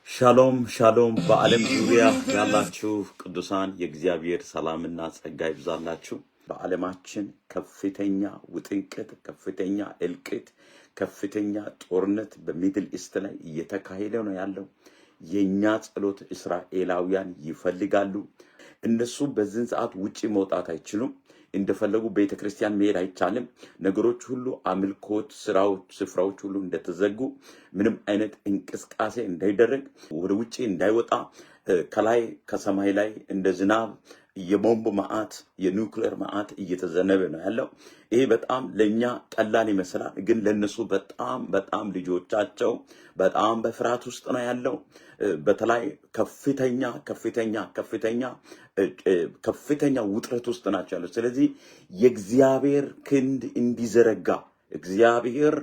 ሻሎም ሻሎም በዓለም ዙሪያ ያላችሁ ቅዱሳን የእግዚአብሔር ሰላምና ጸጋ ይብዛላችሁ። በዓለማችን ከፍተኛ ውጥንቅጥ፣ ከፍተኛ እልቂት፣ ከፍተኛ ጦርነት በሚድል ኢስት ላይ እየተካሄደ ነው ያለው። የኛ ጸሎት እስራኤላውያን ይፈልጋሉ። እነሱ በዚህን ሰዓት ውጪ መውጣት አይችሉም። እንደፈለጉ ቤተክርስቲያን መሄድ አይቻልም። ነገሮች ሁሉ አምልኮት ስፍራዎች ሁሉ እንደተዘጉ፣ ምንም አይነት እንቅስቃሴ እንዳይደረግ፣ ወደ ውጪ እንዳይወጣ ከላይ ከሰማይ ላይ እንደ ዝናብ የቦምብ መዓት የኒውክሌር መዓት እየተዘነበ ነው ያለው። ይሄ በጣም ለኛ ቀላል ይመስላል፣ ግን ለነሱ በጣም ልጆቻቸው በጣም በፍርሃት ውስጥ ነው ያለው። በተለይ ከፍተኛ ውጥረት ውስጥ ናቸው ያለው። ስለዚህ የእግዚአብሔር ክንድ እንዲዘረጋ እግዚአብሔር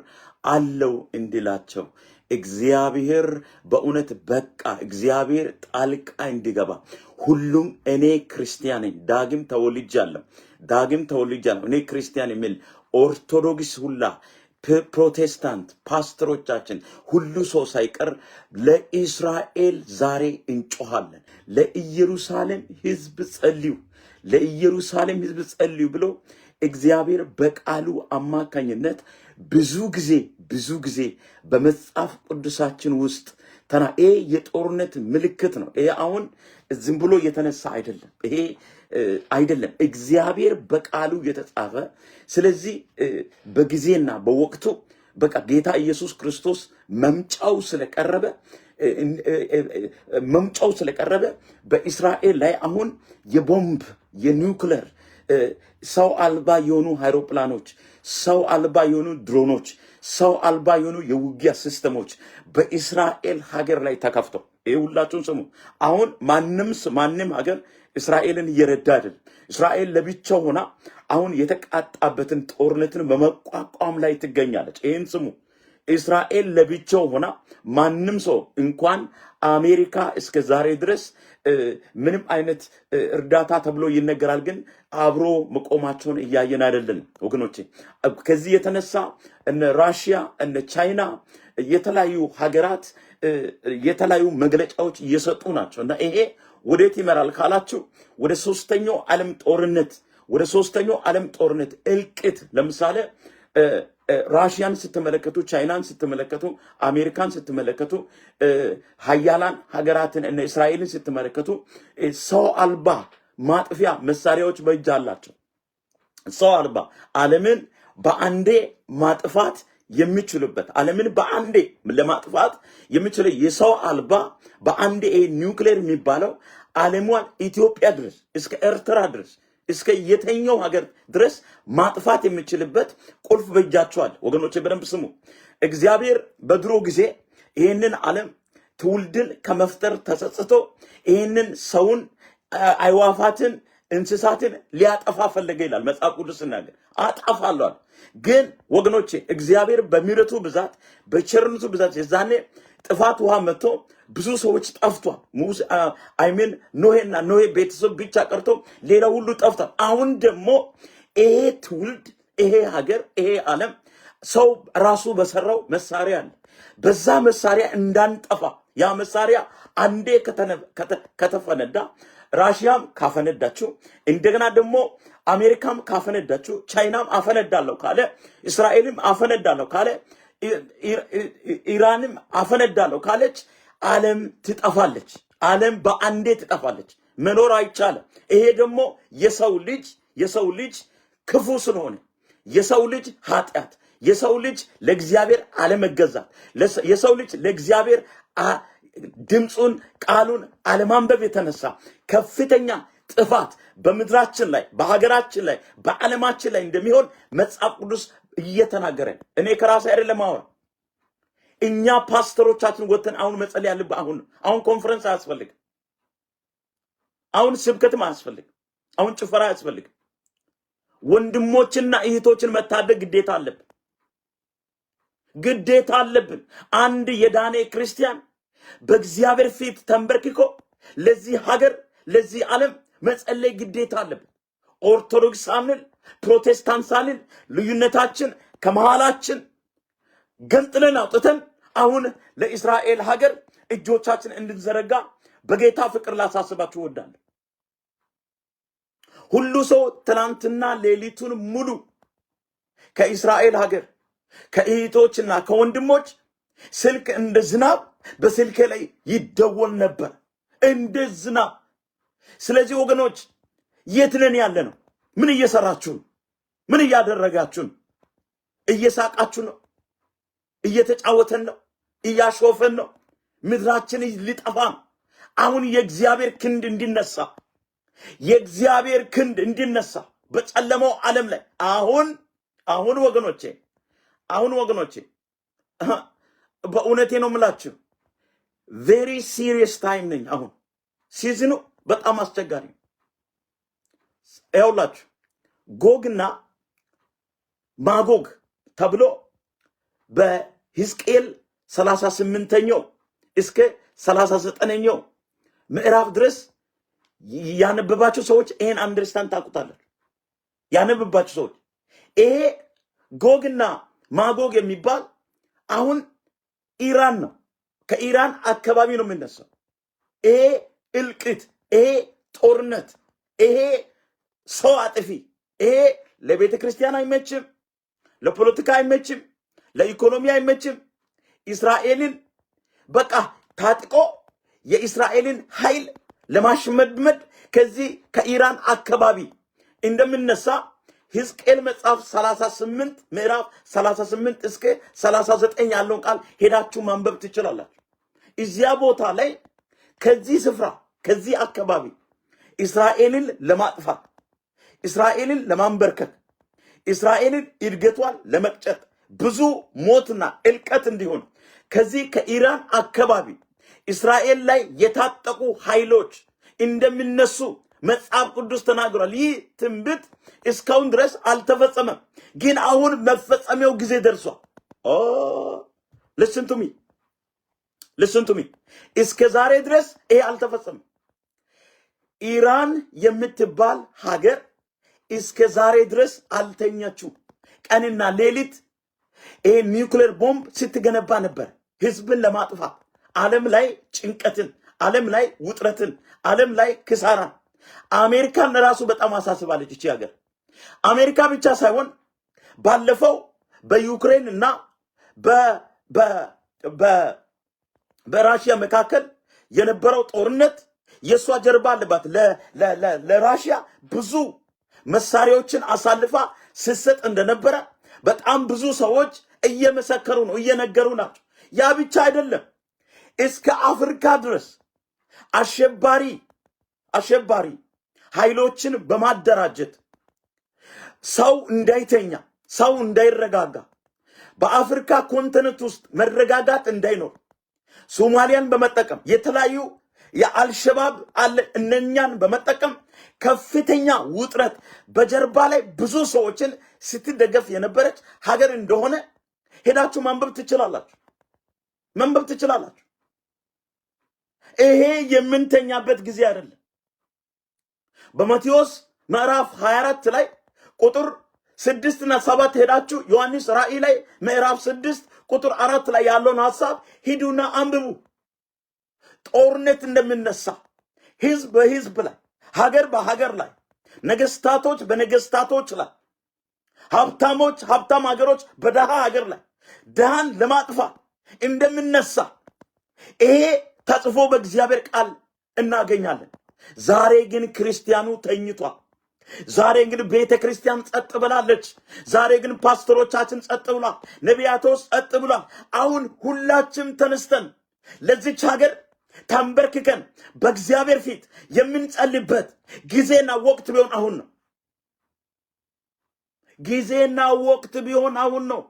አለው እንዲላቸው እግዚአብሔር በእውነት በቃ እግዚአብሔር ጣልቃ እንዲገባ ሁሉም እኔ ክርስቲያን ነኝ ዳግም ተወልጃለሁ እኔ ክርስቲያን የሚል ኦርቶዶክስ ሁላ ፕሮቴስታንት ፓስተሮቻችን ሁሉ ሰው ሳይቀር ለእስራኤል ዛሬ እንጮሃለን። ለኢየሩሳሌም ሕዝብ ጸልዩ ብሎ እግዚአብሔር በቃሉ አማካኝነት ብዙ ጊዜ በመጽሐፍ ቅዱሳችን ውስጥ ይሄ የጦርነት ምልክት ነው። ይሄ አሁን ዝም ብሎ የተነሳ አይደለም። እግዚአብሔር በቃሉ የተጻፈ። ስለዚህ በጊዜና በወቅቱ በቃ ጌታ ኢየሱስ ክርስቶስ መምጫው ስለቀረበ በእስራኤል ላይ አሁን የቦምብ የኒውክሌር ሰው አልባ የሆኑ አይሮፕላኖች፣ ሰው አልባ የሆኑ ድሮኖች፣ ሰው አልባ የሆኑ የውጊያ ሲስተሞች በእስራኤል ሀገር ላይ ተከፍተው፣ ይሄ ሁላችሁም ስሙ። አሁን ማንም ሀገር እስራኤልን እየረዳ አይደለም። እስራኤል ለብቻው ሆና አሁን የተቃጣበትን ጦርነትን በመቋቋም ላይ ትገኛለች። ይሄን ስሙ። እስራኤል ለብቻው ሆና ማንም ሰው እንኳን አሜሪካ እስከ ዛሬ ድረስ ምንም አይነት እርዳታ ተብሎ ይነገራል፣ ግን አብሮ መቆማቸውን እያየን አይደለም ወገኖቼ። ከዚህ የተነሳ እነ ራሽያ እነ ቻይና የተለያዩ ሀገራት የተለያዩ መግለጫዎች እየሰጡ ናቸው። እና ይሄ ወዴት ይመራል ካላችሁ ወደ ሶስተኛው ዓለም ጦርነት እልቂት። ለምሳሌ ራሽያን ስትመለከቱ፣ ቻይናን ስትመለከቱ፣ አሜሪካን ስትመለከቱ፣ ሀያላን ሀገራትን እነ እስራኤልን ስትመለከቱ ሰው አልባ ማጥፊያ መሳሪያዎች በእጅ አላቸው። ሰው አልባ ዓለምን በአንዴ ማጥፋት የሚችሉበት ዓለምን በአንዴ ለማጥፋት የሚችለው የሰው አልባ በአንዴ ኒውክሌር የሚባለው ዓለሟን ኢትዮጵያ ድረስ እስከ ኤርትራ ድረስ እስከ የተኛው ሀገር ድረስ ማጥፋት የሚችልበት ቁልፍ በእጃቸዋል። ወገኖቼ በደንብ ስሙ። እግዚአብሔር በድሮ ጊዜ ይህንን ዓለም ትውልድን ከመፍጠር ተጸጽቶ ይህንን ሰውን፣ አይዋፋትን፣ እንስሳትን ሊያጠፋ ፈለገ ይላል መጽሐፍ ቅዱስ ሲናገር። አጠፋለሁ። ግን ወገኖቼ እግዚአብሔር በምሕረቱ ብዛት በቸርነቱ ብዛት የዛኔ ጥፋት ውሃ መጥቶ ብዙ ሰዎች ጠፍቷል። ኖሄ ቤተሰብ ብቻ ቀርቶ ሌላ ሁሉ ጠፍቷል። አሁን ደግሞ ይሄ ትውልድ፣ ይሄ ሀገር፣ ይሄ ዓለም ሰው ራሱ በሰራው መሳሪያ አለ። በዛ መሳሪያ እንዳንጠፋ ያ መሳሪያ አንዴ ከተፈነዳ ራሽያም ካፈነዳችሁ፣ እንደገና ደግሞ አሜሪካም ካፈነዳችሁ፣ ቻይናም አፈነዳለሁ ካለ፣ እስራኤልም አፈነዳለሁ ካለ፣ ኢራንም አፈነዳለሁ ካለች ዓለም ትጠፋለች። ዓለም በአንዴ ትጠፋለች። መኖር አይቻልም። ይሄ ደግሞ የሰው ልጅ ክፉ ስለሆነ፣ የሰው ልጅ ኃጢአት፣ የሰው ልጅ ለእግዚአብሔር አለመገዛት፣ የሰው ልጅ ለእግዚአብሔር ድምፁን ቃሉን አለማንበብ የተነሳ ከፍተኛ ጥፋት በምድራችን ላይ፣ በሀገራችን ላይ፣ በዓለማችን ላይ እንደሚሆን መጽሐፍ ቅዱስ እየተናገረ። እኔ ከራሴ አይደለም አወራ። እኛ ፓስተሮቻችን ወተን አሁን መጸለይ ያለብን አሁን ኮንፈረንስ አያስፈልግም። አሁን ስብከትም አያስፈልግም። አሁን ጭፈራ አያስፈልግም። ወንድሞችና እህቶችን መታደግ ግዴታ አለብን። አንድ የዳኔ ክርስቲያን በእግዚአብሔር ፊት ተንበርክኮ ለዚህ ሀገር፣ ለዚህ ዓለም መጸለይ ግዴታ አለብን። ኦርቶዶክስ ሳንል፣ ፕሮቴስታንት ሳንል ልዩነታችን ከመሃላችን ገንጥለን አውጥተን አሁን ለእስራኤል ሀገር እጆቻችን እንድንዘረጋ በጌታ ፍቅር ላሳስባችሁ እወዳለሁ። ሁሉ ሰው ትናንትና ሌሊቱን ሙሉ ከእስራኤል ሀገር ከእህቶችና ከወንድሞች ስልክ እንደ ዝናብ በስልክ ላይ ይደወል ነበር፣ እንደ ዝናብ። ስለዚህ ወገኖች የት ነን ያለ ነው? ምን እየሰራችሁ ነው? ምን እያደረጋችሁ ነው? እየሳቃችሁ ነው? እየተጫወተን ነው? እያሾፈን ነው? ምድራችን ሊጠፋ ነው። አሁን የእግዚአብሔር ክንድ እንዲነሳ የእግዚአብሔር ክንድ እንዲነሳ በጨለማው ዓለም ላይ አሁን ወገኖቼ በእውነቴ ነው የምላችሁ ቬሪ ሲሪየስ ታይም ነኝ። አሁን ሲዝኑ በጣም አስቸጋሪ ነው። ያውላችሁ ጎግና ማጎግ ተብሎ በሕዝቅኤል 38ኛው እስከ 39ኛው ምዕራፍ ድረስ ያነበባችሁ ሰዎች ይሄን አንደርስታንድ ታውቁታላችሁ። ያነበባችሁ ሰዎች ይሄ ጎግና ማጎግ የሚባል አሁን ኢራን ነው፣ ከኢራን አካባቢ ነው የሚነሳው። ይሄ እልቅት፣ ይሄ ጦርነት፣ ይሄ ሰው አጥፊ፣ ይሄ ለቤተ ክርስቲያን አይመችም፣ ለፖለቲካ አይመችም፣ ለኢኮኖሚ አይመችም። እስራኤልን በቃ ታጥቆ የእስራኤልን ኃይል ለማሽመድመድ ከዚህ ከኢራን አካባቢ እንደምነሳ ሕዝቅኤል መጽሐፍ 38 ምዕራፍ 38 እስከ 39 ያለውን ቃል ሄዳችሁ ማንበብ ትችላላችሁ። እዚያ ቦታ ላይ ከዚህ ስፍራ ከዚህ አካባቢ እስራኤልን ለማጥፋት፣ እስራኤልን ለማንበርከክ፣ እስራኤልን እድገቷን ለመቅጨት ብዙ ሞትና እልቀት እንዲሆን ከዚህ ከኢራን አካባቢ እስራኤል ላይ የታጠቁ ኃይሎች እንደሚነሱ መጽሐፍ ቅዱስ ተናግሯል። ይህ ትንቢት እስካሁን ድረስ አልተፈጸመም፣ ግን አሁን መፈጸሚያው ጊዜ ደርሷል። listen to me እስከ ዛሬ ድረስ ይሄ አልተፈጸመም። ኢራን የምትባል ሀገር እስከ ዛሬ ድረስ አልተኛችው። ቀንና ሌሊት ይሄ ኒውክሌር ቦምብ ስትገነባ ነበር ህዝብን ለማጥፋት፣ ዓለም ላይ ጭንቀትን፣ ዓለም ላይ ውጥረትን፣ ዓለም ላይ ክሳራን። አሜሪካን ራሱ በጣም አሳስባለች እቺ ሀገር። አሜሪካ ብቻ ሳይሆን ባለፈው በዩክሬን እና በራሽያ መካከል የነበረው ጦርነት የሷ ጀርባ አለባት። ለራሽያ ብዙ መሳሪያዎችን አሳልፋ ስትሰጥ እንደነበረ በጣም ብዙ ሰዎች እየመሰከሩ ነው፣ እየነገሩ ናቸው። ያ ብቻ አይደለም፣ እስከ አፍሪካ ድረስ አሸባሪ ኃይሎችን በማደራጀት ሰው እንዳይተኛ፣ ሰው እንዳይረጋጋ፣ በአፍሪካ ኮንቲኔንት ውስጥ መረጋጋት እንዳይኖር ሶማሊያን በመጠቀም የተለያዩ የአልሸባብ አለ እነኛን በመጠቀም ከፍተኛ ውጥረት በጀርባ ላይ ብዙ ሰዎችን ስትደገፍ የነበረች ሀገር እንደሆነ ሄዳችሁ ማንበብ ትችላላችሁ። ይሄ የምንተኛበት ጊዜ አይደለም። በማቴዎስ ምዕራፍ 24 ላይ ቁጥር 6 እና 7 ሄዳችሁ ዮሐንስ ራእይ ላይ ምዕራፍ 6 ቁጥር 4 ላይ ያለውን ሐሳብ ሂዱና አንብቡ። ጦርነት እንደምነሳ ህዝብ በህዝብ ላይ፣ ሀገር በሀገር ላይ፣ ነገስታቶች በነገስታቶች ላይ፣ ሀብታም ሀገሮች በደሃ ሀገር ላይ ደሃን ለማጥፋት እንደምነሳ ይሄ ተጽፎ በእግዚአብሔር ቃል እናገኛለን። ዛሬ ግን ክርስቲያኑ ተኝቷል። ዛሬ ግን ቤተ ክርስቲያን ጸጥ ብላለች። ዛሬ ግን ፓስተሮቻችን ጸጥ ብሏል። ነቢያቶች ጸጥ ብሏል። አሁን ሁላችንም ተነስተን ለዚች ሀገር ተንበርክከን በእግዚአብሔር ፊት የምንጸልይበት ጊዜና ወቅት ቢሆን አሁን ነው። ጊዜና ወቅት ቢሆን አሁን ነው።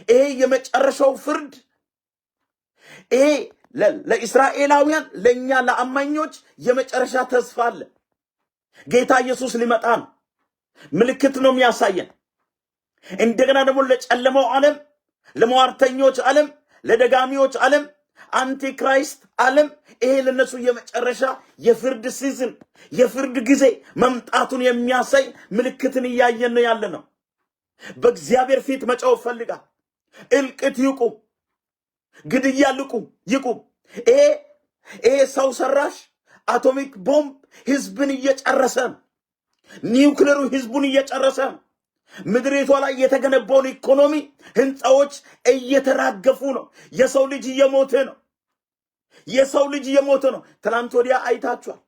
ይሄ የመጨረሻው ፍርድ፣ ይሄ ለእስራኤላውያን ለኛ ለአማኞች የመጨረሻ ተስፋ አለ። ጌታ ኢየሱስ ሊመጣ ነው። ምልክት ነው የሚያሳየን። እንደገና ደግሞ ለጨለማው ዓለም፣ ለሟርተኞች ዓለም፣ ለደጋሚዎች ዓለም፣ አንቲክራይስት ዓለም ይሄ ለነሱ የመጨረሻ የፍርድ ሲዝን የፍርድ ጊዜ መምጣቱን የሚያሳይ ምልክትን እያየን ያለ ነው። በእግዚአብሔር ፊት መጫው ፈልጋል። እልቅት ይቁም። ግድያ ይቁም። ይሄ ሰው ሰራሽ አቶሚክ ቦምብ ህዝብን እየጨረሰ፣ ኒውክሌሩ ህዝቡን እየጨረሰ፣ ምድሪቷ ላይ የተገነባውን ኢኮኖሚ ህንፃዎች እየተራገፉ ነው። የሰው ልጅ እየሞተ ነው። ትናንት ወዲያ አይታችኋል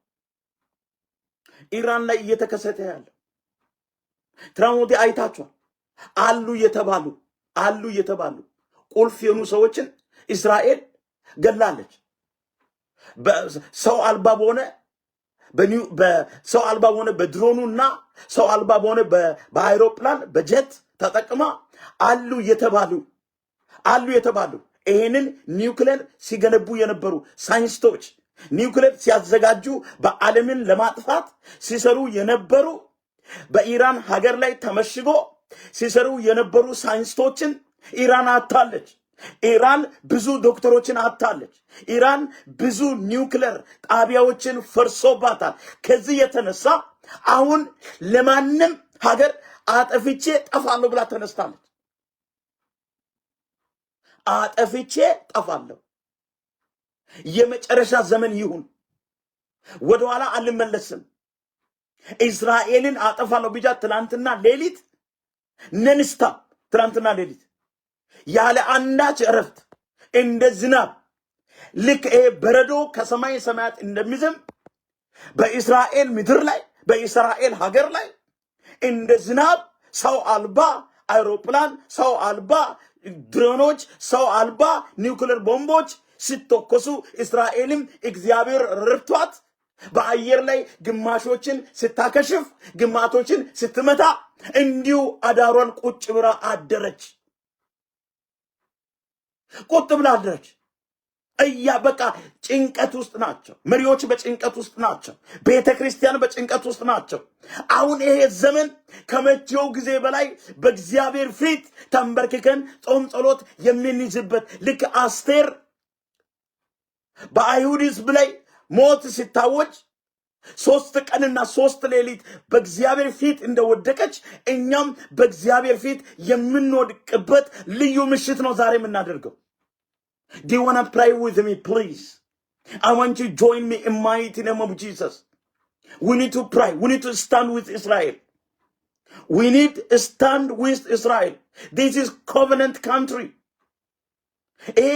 ኢራን ላይ እየተከሰተ ያለው። ትናንት ወዲያ አይታችኋል አሉ የተባሉ ቁልፍ የሆኑ ሰዎችን እስራኤል ገላለች። በሰው አልባ በሆነ በድሮኑና ሰው አልባ በሆነ በአይሮፕላን በጀት ተጠቅማ አሉ የተባሉ ይሄንን ኒውክሌር ሲገነቡ የነበሩ ሳይንቲስቶች፣ ኒውክሌር ሲያዘጋጁ በዓለምን ለማጥፋት ሲሰሩ የነበሩ በኢራን ሀገር ላይ ተመሽጎ ሲሰሩ የነበሩ ሳይንቲስቶችን ኢራን አታለች። ኢራን ብዙ ዶክተሮችን አታለች። ኢራን ብዙ ኒውክሌር ጣቢያዎችን ፈርሶባታል። ከዚህ የተነሳ አሁን ለማንም ሀገር አጠፍቼ ጠፋለሁ ብላ ተነስታለች። አጠፍቼ ጠፋለሁ፣ የመጨረሻ ዘመን ይሁን፣ ወደኋላ አልመለስም፣ እስራኤልን አጠፋለሁ ብቻ ትናንትና ሌሊት ነንስታ ትናንትና ሌሊት ያለ አንዳች እረፍት እንደ ዝናብ ልክ በረዶ ከሰማይ ሰማያት እንደሚዘም በእስራኤል ምድር ላይ በእስራኤል ሀገር ላይ እንደ ዝናብ ሰው አልባ አይሮፕላን፣ ሰው አልባ ድሮኖች፣ ሰው አልባ ኒውክሌር ቦምቦች ሲተኮሱ እስራኤልም እግዚአብሔር ረድቷት በአየር ላይ ግማሾችን ስታከሽፍ ግማቶችን ስትመታ እንዲሁ አዳሯን ቁጭ ብላ አደረች። በቃ ጭንቀት ውስጥ ናቸው። መሪዎች በጭንቀት ውስጥ ናቸው። ቤተ ክርስቲያን በጭንቀት ውስጥ ናቸው። አሁን ይሄ ዘመን ከመቼው ጊዜ በላይ በእግዚአብሔር ፊት ተንበርክከን ጾም ጸሎት የምንይዝበት፣ ልክ አስቴር በአይሁድ ሕዝብ ላይ ሞት ሲታወጅ 3 ቀንና 3 ሌሊት በእግዚአብሔር ፊት እንደወደቀች እኛም በእግዚአብሔር ፊት የምንወድቅበት ልዩ ምሽት ነው ዛሬ የምናደርገው። Do you want to pray with me, please? I want you to join me in mighty name of Jesus. We need to pray. We need to stand with Israel. We need to stand with Israel. This is covenant country.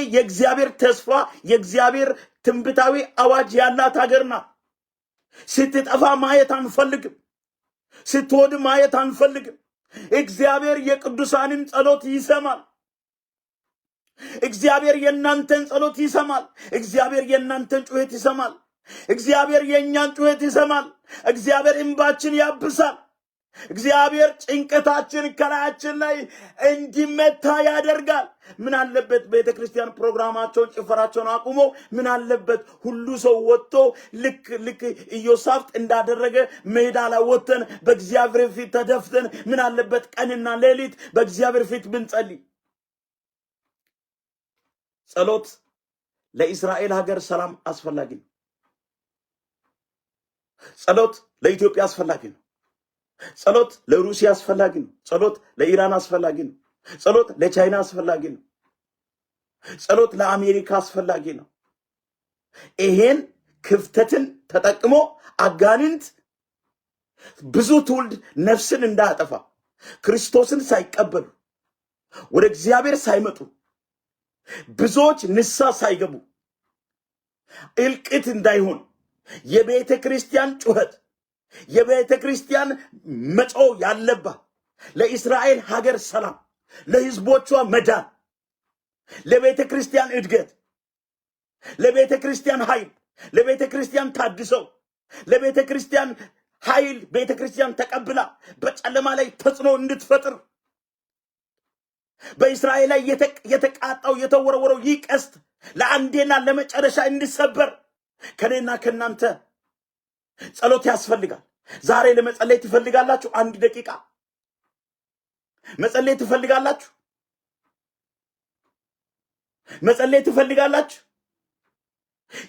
የእግዚአብሔር ተስፋ የእግዚአብሔር ትንቢታዊ አዋጅ ያላት ሀገር ናት። ስትጠፋ ማየት አንፈልግም። ስትወድ ማየት አንፈልግም። እግዚአብሔር የቅዱሳንን ጸሎት ይሰማል። እግዚአብሔር የእናንተን ጸሎት ይሰማል። እግዚአብሔር የእናንተን ጩኸት ይሰማል። እግዚአብሔር የእኛን ጩኸት ይሰማል። እግዚአብሔር እንባችን ያብሳል። እግዚአብሔር ጭንቀታችን ከላያችን ላይ እንዲመታ ያደርጋል። ምን አለበት ቤተ ክርስቲያን ፕሮግራማቸውን ጭፈራቸውን አቁሞ ምን አለበት ሁሉ ሰው ወጥቶ ልክ ኢዮሳፍጥ እንዳደረገ ሜዳ ላይ ወጥተን በእግዚአብሔር ፊት ተደፍተን ምን አለበት ቀንና ሌሊት በእግዚአብሔር ፊት ብንጸልይ። ጸሎት ለእስራኤል ሀገር ሰላም አስፈላጊ ነው። ጸሎት ለኢትዮጵያ አስፈላጊ ነው። ጸሎት ለሩሲያ አስፈላጊ ነው። ጸሎት ለኢራን አስፈላጊ ነው። ጸሎት ለቻይና አስፈላጊ ነው። ጸሎት ለአሜሪካ አስፈላጊ ነው። ይሄን ክፍተትን ተጠቅሞ አጋንንት ብዙ ትውልድ ነፍስን እንዳያጠፋ ክርስቶስን ሳይቀበሉ ወደ እግዚአብሔር ሳይመጡ ብዙዎች ንስሐ ሳይገቡ እልቂት እንዳይሆን የቤተ ክርስቲያን ጩኸት የቤተ ክርስቲያን መጮህ ያለባት ለእስራኤል ሀገር ሰላም፣ ለሕዝቦቿ መዳን፣ ለቤተ ክርስቲያን እድገት፣ ለቤተ ክርስቲያን ኃይል፣ ለቤተ ክርስቲያን ታድሰው፣ ለቤተ ክርስቲያን ኃይል ቤተ ክርስቲያን ተቀብላ በጨለማ ላይ ተጽዕኖ እንድትፈጥር በእስራኤል ላይ የተቃጣው የተወረወረው ይህ ቀስት ለአንዴና ለመጨረሻ እንዲሰበር ከኔና ከናንተ ጸሎት ያስፈልጋል። ዛሬ ለመጸለይ ትፈልጋላችሁ? 1 ደቂቃ መጸለይ ትፈልጋላችሁ? መጸለይ ትፈልጋላችሁ?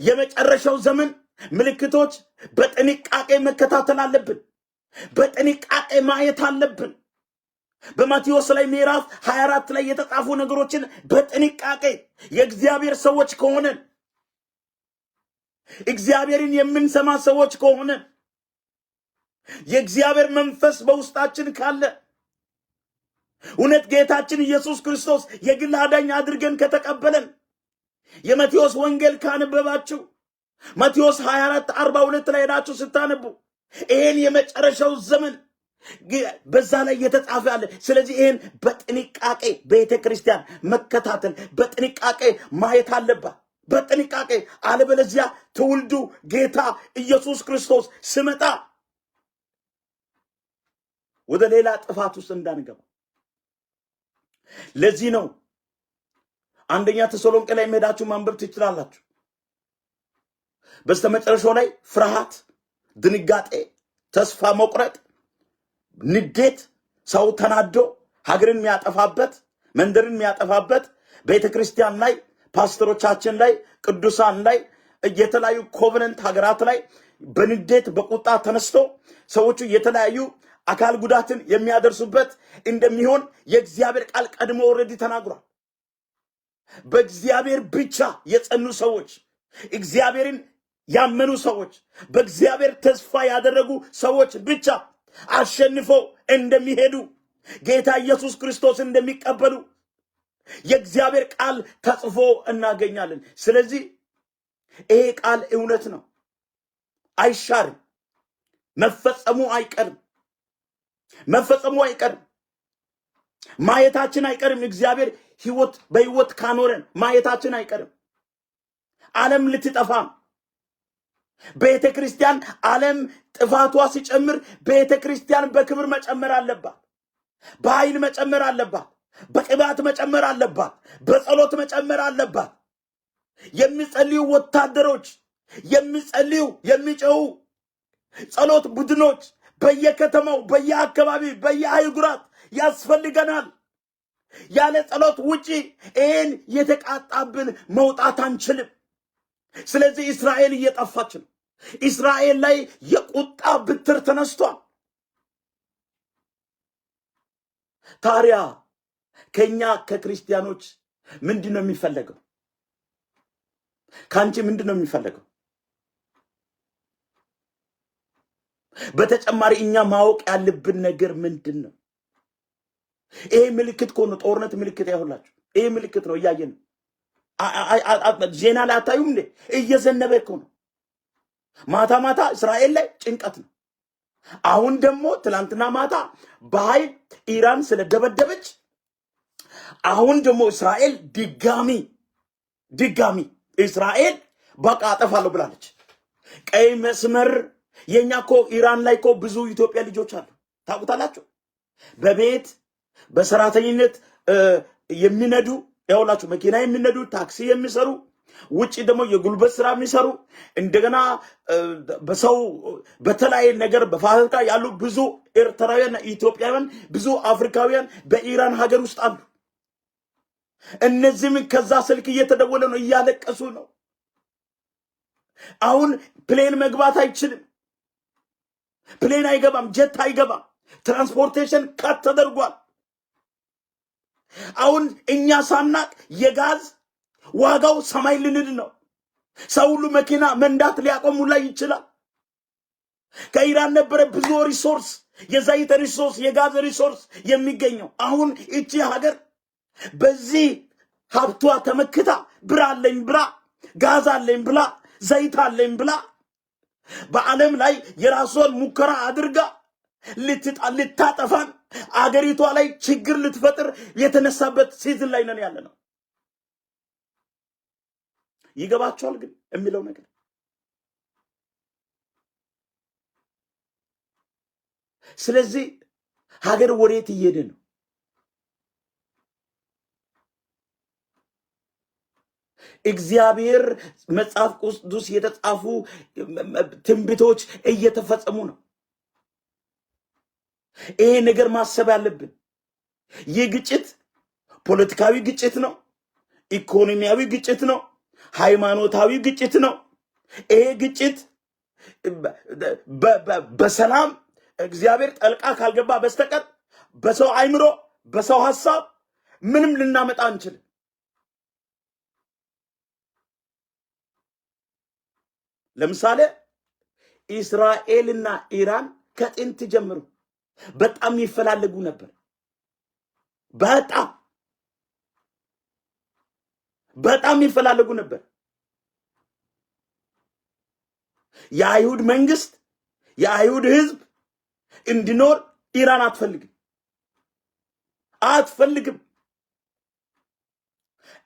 የመጨረሻው ዘመን ምልክቶች በጥንቃቄ መከታተል አለብን። በጥንቃቄ ማየት አለብን። በማቴዎስ ላይ ምዕራፍ 24 ላይ የተጻፉ ነገሮችን በጥንቃቄ የእግዚአብሔር ሰዎች ከሆነን እግዚአብሔርን የምንሰማ ሰዎች ከሆነን የእግዚአብሔር መንፈስ በውስጣችን ካለ እውነት ጌታችን ኢየሱስ ክርስቶስ የግል አዳኝ አድርገን ከተቀበለን የማቴዎስ ወንጌል ካነበባችሁ ማቴዎስ 24:42 ላይ ሄዳችሁ ስታነቡ ይሄን የመጨረሻው ዘመን በዛ ላይ የተጻፈ አለ። ስለዚህ ይሄን በጥንቃቄ ቤተክርስቲያን መከታተል በጥንቃቄ ማየት አለባት። በጥንቃቄ አለበለዚያ ትውልዱ ጌታ ኢየሱስ ክርስቶስ ሲመጣ ወደ ሌላ ጥፋት ውስጥ እንዳንገባ። ለዚህ ነው አንደኛ ተሰሎንቄ ላይ ሄዳችሁ ማንበብ ትችላላችሁ። በስተመጨረሻው ላይ ፍርሃት፣ ድንጋጤ፣ ተስፋ መቁረጥ፣ ንዴት፣ ሰው ተናዶ ሀገርን የሚያጠፋበት መንደርን የሚያጠፋበት ቤተክርስቲያን ላይ ፓስተሮቻችን ላይ ቅዱሳን ላይ የተለያዩ ኮቨነንት ሀገራት ላይ በንዴት በቁጣ ተነስቶ ሰዎቹ የተለያዩ አካል ጉዳትን የሚያደርሱበት እንደሚሆን የእግዚአብሔር ቃል ቀድሞ ኦልሬዲ ተናግሯል። በእግዚአብሔር ብቻ የጸኑ ሰዎች፣ እግዚአብሔርን ያመኑ ሰዎች፣ በእግዚአብሔር ተስፋ ያደረጉ ሰዎች ብቻ አሸንፈው እንደሚሄዱ ጌታ ኢየሱስ ክርስቶስ እንደሚቀበሉ የእግዚአብሔር ቃል ተጽፎ እናገኛለን። ስለዚህ ይሄ ቃል እውነት ነው፣ አይሻርም፣ መፈጸሙ አይቀርም፣ መፈጸሙ አይቀርም፣ ማየታችን አይቀርም። እግዚአብሔር በህይወት ካኖረን ማየታችን አይቀርም። ዓለም ልትጠፋም ቤተክርስቲያን ዓለም ጥፋቷ ሲጨምር ቤተክርስቲያን በክብር መጨመር አለባት፣ በኃይል መጨመር አለባት፣ በቅባት መጨመር አለባት፣ በጸሎት መጨመር አለባት። የሚጸልዩ ወታደሮች፣ የሚጸልዩ የሚጨው ጸሎት ቡድኖች በየከተማው በየአካባቢ በየአህጉራት ያስፈልገናል። ያለ ጸሎት ውጪ ይህን የተቃጣብን መውጣት አንችልም። ስለዚህ እስራኤል እየጠፋች ነው። እስራኤል ላይ የቁጣ ብትር ተነስቷል። ታዲያ ከኛ ከክርስቲያኖች ምንድነው የሚፈለገው? ካንቺ ምንድነው የሚፈለገው? በተጨማሪ እኛ ማወቅ ያለብን ነገር ምንድነው? ይሄ ምልክት ኮነ ጦርነት ምልክት ያሁላችሁ ይሄ ምልክት ነው። እያየን ዜና ላይ አታዩም እንዴ? እየዘነበ እኮ ነው። ማታ ማታ እስራኤል ላይ ጭንቀት ነው። አሁን ደግሞ ትላንትና ማታ በኃይል ኢራን ስለደበደበች አሁን ደግሞ እስራኤል ድጋሚ እስራኤል በቃ አጠፋለሁ ብላለች። ቀይ መስመር የኛ እኮ ኢራን ላይ እኮ ብዙ ኢትዮጵያ ልጆች አሉ፣ ታውቁታላችሁ። በቤት በሰራተኝነት የሚነዱ ያውላችሁ መኪና የሚነዱ ታክሲ የሚሰሩ ውጪ ደግሞ የጉልበት ስራ የሚሰሩ እንደገና በሰው በተለያየ ነገር በፋብሪካ ያሉ ብዙ ኤርትራውያን፣ ኢትዮጵያውያን፣ ብዙ አፍሪካውያን በኢራን ሀገር ውስጥ አሉ። እነዚህም ከዛ ስልክ እየተደወለ ነው፣ እያለቀሱ ነው። አሁን ፕሌን መግባት አይችልም፣ ፕሌን አይገባም፣ ጀት አይገባም፣ ትራንስፖርቴሽን ካት ተደርጓል። አሁን እኛ ሳናቅ የጋዝ ዋጋው ሰማይ ልንድ ነው። ሰው ሁሉ መኪና መንዳት ሊያቆሙ ላይ ይችላል። ከኢራን ነበረ ብዙ ሪሶርስ፣ የዘይት ሪሶርስ፣ የጋዝ ሪሶርስ የሚገኘው። አሁን እቺ ሀገር በዚህ ሀብቷ ተመክታ ብር አለኝ ብላ ጋዝ አለኝ ብላ ዘይት አለኝ ብላ በዓለም ላይ የራሷን ሙከራ አድርጋ ልታጠፋን አገሪቷ ላይ ችግር ልትፈጥር የተነሳበት ሲዝን ላይ ነን ያለ ነው። ይገባቸዋል ግን የሚለው ነገር። ስለዚህ ሀገር ወዴት እየሄደ ነው? እግዚአብሔር መጽሐፍ ቅዱስ የተጻፉ ትንቢቶች እየተፈጸሙ ነው። ይሄ ነገር ማሰብ ያለብን ይህ ግጭት ፖለቲካዊ ግጭት ነው፣ ኢኮኖሚያዊ ግጭት ነው፣ ሃይማኖታዊ ግጭት ነው። ይሄ ግጭት በሰላም እግዚአብሔር ጠልቃ ካልገባ በስተቀር በሰው አይምሮ በሰው ሐሳብ ምንም ልናመጣ አንችልም። ለምሳሌ እስራኤልና ኢራን ከጥንት ጀምሮ በጣም ይፈላለጉ ነበር። በጣም ይፈላለጉ ነበር። የአይሁድ መንግስት የአይሁድ ህዝብ እንዲኖር ኢራን አትፈልግም።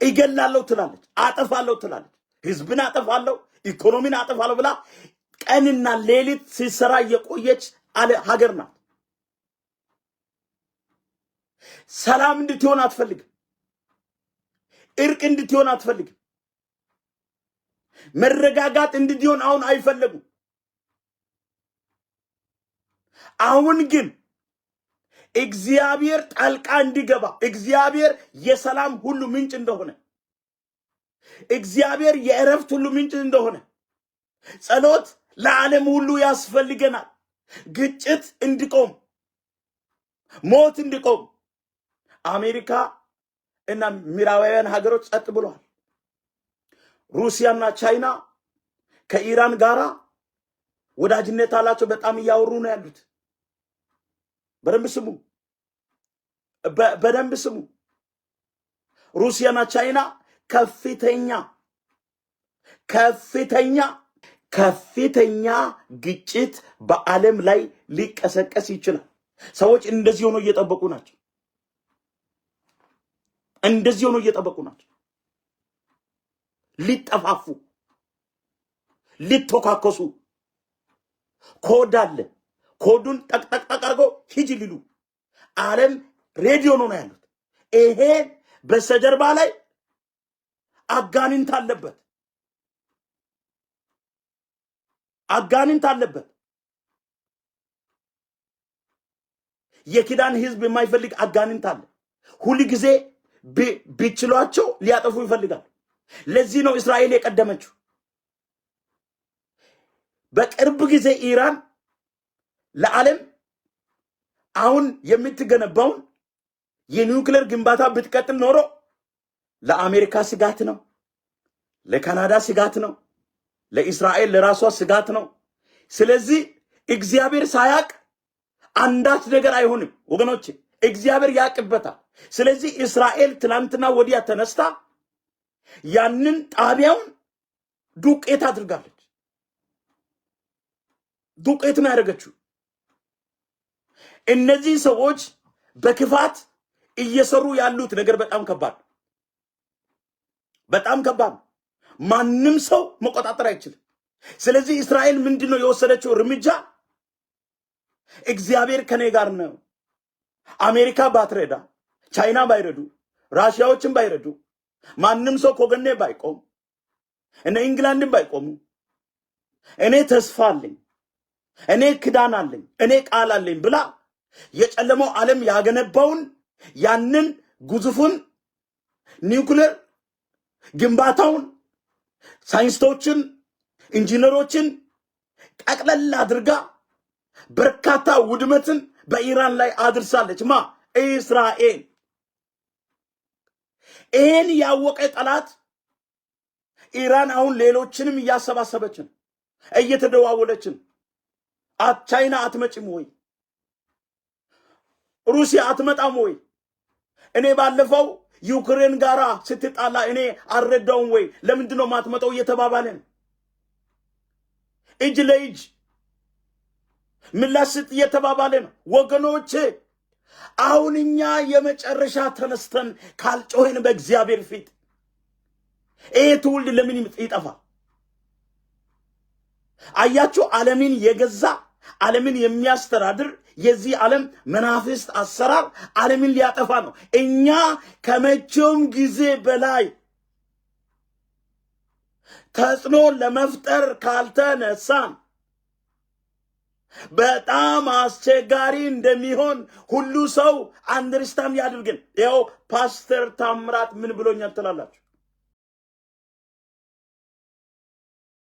ይገላለሁ ትላለች፣ አጠፋለሁ ትላለች፣ ህዝብን አጠፋለሁ፣ ኢኮኖሚን አጠፋለሁ ብላ ቀንና ሌሊት ሲሰራ የቆየች ሀገር ናት። ሰላም እንድትሆን አትፈልግም። እርቅ እንድትሆን አትፈልግም። መረጋጋት እንድትሆን አሁን አይፈልጉም። አሁን ግን እግዚአብሔር ጣልቃ እንዲገባ፣ እግዚአብሔር የሰላም ሁሉ ምንጭ እንደሆነ፣ እግዚአብሔር የእረፍት ሁሉ ምንጭ እንደሆነ፣ ጸሎት ለዓለም ሁሉ ያስፈልገናል። ግጭት እንዲቆም፣ ሞት እንዲቆም አሜሪካ እና ምዕራባውያን ሀገሮች ጸጥ ብለዋል። ሩሲያና ቻይና ከኢራን ጋራ ወዳጅነት አላቸው። በጣም እያወሩ ነው ያሉት። በደንብ ስሙ። ሩሲያና ቻይና ከፍተኛ ግጭት በዓለም ላይ ሊቀሰቀስ ይችላል። ሰዎች እንደዚህ ሆኖ እየጠበቁ ናቸው። ሊጠፋፉ፣ ሊተካከሱ። ኮድ አለ። ኮዱን ጠቅጠቅ አድርገው ሂጂ ሊሉ ዓለም ሬዲዮ ነው ያሉት። ይሄ በስተጀርባ ላይ አጋንንት አለበት። የኪዳን ህዝብ የማይፈልግ አጋንንት አለ። ሁሉ ጊዜ ቢችሏቸው ሊያጠፉ ይፈልጋል። ለዚህ ነው እስራኤል የቀደመችው። በቅርብ ጊዜ ኢራን ለዓለም አሁን የምትገነባውን የኒውክሌር ግንባታ ብትቀጥል ኖሮ ለአሜሪካ ስጋት ነው፣ ለካናዳ ስጋት ነው፣ ለእስራኤል ለራሷ ስጋት ነው። ስለዚህ እግዚአብሔር ሳያቅ አንዳች ነገር አይሆንም ወገኖች፣ እግዚአብሔር ያቅበታል። ስለዚህ እስራኤል ትላንትና ወዲያ ተነስታ ያንን ጣቢያውን ዱቄት አድርጋለች። ዱቄት ነው ያደረገችው። እነዚህ ሰዎች በክፋት እየሰሩ ያሉት ነገር በጣም ከባድ ነው። ማንም ሰው መቆጣጠር አይችልም። ስለዚህ እስራኤል ምንድነው የወሰደችው እርምጃ? እግዚአብሔር ከኔ ጋር ነው። አሜሪካ ባትረዳ፣ ቻይና ባይረዱ፣ ራሽያዎችን ባይረዱ፣ ማንም ሰው ከጎኔ ባይቆም፣ እነ ኢንግላንድን ባይቆሙ፣ እኔ ተስፋ አለኝ፣ እኔ ክዳን አለኝ፣ እኔ ቃል አለኝ ብላ የጨለመው ዓለም ያገነባውን ያንን ግዙፉን ኒውክሌር ግንባታውን ሳይንቲስቶችን፣ ኢንጂነሮችን ጠቅለል አድርጋ በርካታ ውድመትን በኢራን ላይ አድርሳለች። እስራኤል። ይህን ያወቀ ጠላት ኢራን አሁን ሌሎችንም እያሰባሰበች ነው፣ እየተደዋወለች ነው። ቻይና አትመጭም ወይ? ሩሲያ አትመጣም ወይ? እኔ ባለፈው ዩክሬን ጋራ ስትጣላ እኔ አልረዳውም ወይ? ለምንድነው ማትመጣው እየተባባለ ነው። እጅ ለእጅ ምላሽ ስጥ እየተባባለ ነው። ወገኖቼ አሁን እኛ የመጨረሻ ተነስተን ካልጮህን በእግዚአብሔር ፊት ይሄ ትውልድ ለምን ይጠፋል? አያችሁ፣ ዓለምን የገዛ ዓለምን የሚያስተዳድር የዚህ ዓለም መናፍስት አሰራር ዓለምን ሊያጠፋ ነው። እኛ ከመቼውም ጊዜ በላይ ተጽዕኖ ለመፍጠር ካልተነሳን በጣም አስቸጋሪ እንደሚሆን ሁሉ ሰው አንደርስታንድ ያድርግን። ያው ፓስተር ታምራት ምን ብሎኛል ትላላችሁ?